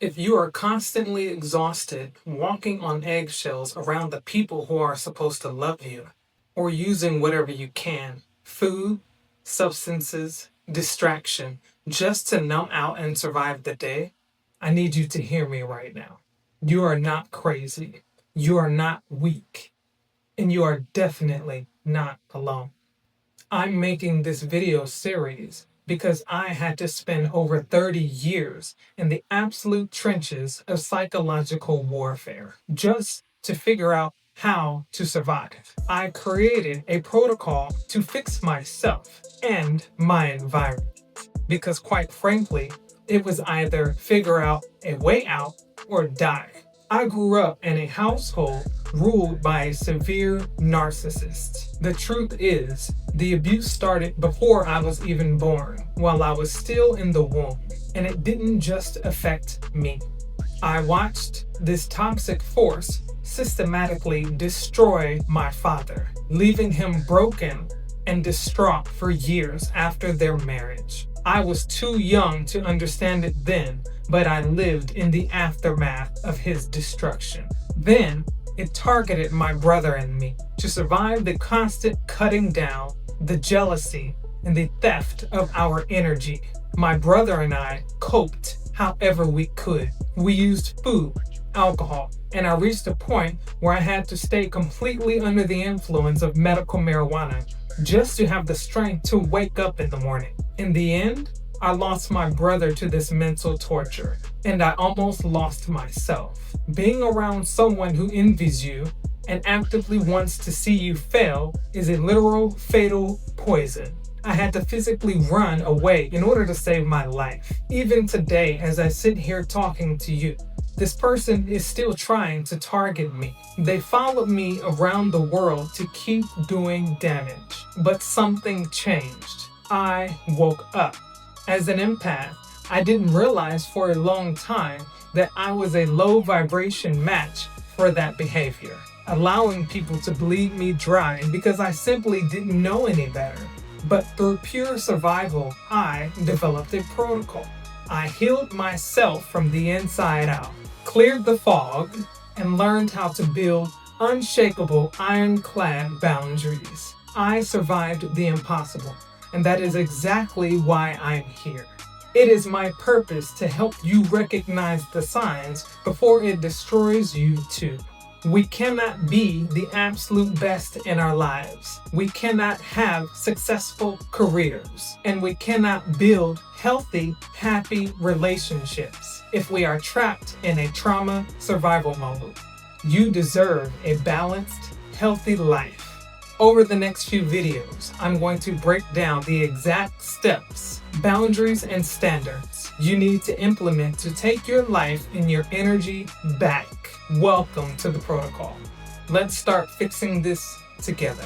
If you are constantly exhausted, walking on eggshells around the people who are supposed to love you, or using whatever you can, food, substances, distraction, just to numb out and survive the day, I need you to hear me right now. You are not crazy. You are not weak. And you are definitely not alone. I'm making this video series because I had to spend over 30 years in the absolute trenches of psychological warfare just to figure out how to survive. I created a protocol to fix myself and my environment because, quite frankly, it was either figure out a way out or die. I grew up in a household ruled by a severe narcissist. The truth is, the abuse started before I was even born, while I was still in the womb, and it didn't just affect me. I watched this toxic force systematically destroy my father, leaving him broken and distraught for years after their marriage. I was too young to understand it then, but I lived in the aftermath of his destruction. Then, it targeted my brother and me to survive the constant cutting down, the jealousy, and the theft of our energy. My brother and I coped however we could. We used food, alcohol, and I reached a point where I had to stay completely under the influence of medical marijuana just to have the strength to wake up in the morning. In the end, I lost my brother to this mental torture, and I almost lost myself. Being around someone who envies you and actively wants to see you fail is a literal fatal poison. I had to physically run away in order to save my life. Even today, as I sit here talking to you, this person is still trying to target me. They followed me around the world to keep doing damage. But something changed. I woke up. As an empath, I didn't realize for a long time that I was a low vibration match for that behavior, allowing people to bleed me dry because I simply didn't know any better. But through pure survival, I developed a protocol. I healed myself from the inside out, cleared the fog, and learned how to build unshakable, ironclad boundaries. I survived the impossible, and that is exactly why I'm here. It is my purpose to help you recognize the signs before it destroys you too. We cannot be the absolute best in our lives. We cannot have successful careers. And we cannot build healthy, happy relationships if we are trapped in a trauma survival mode. You deserve a balanced, healthy life. Over the next few videos, I'm going to break down the exact steps, boundaries, and standards you need to implement to take your life and your energy back. Welcome to the protocol. Let's start fixing this together.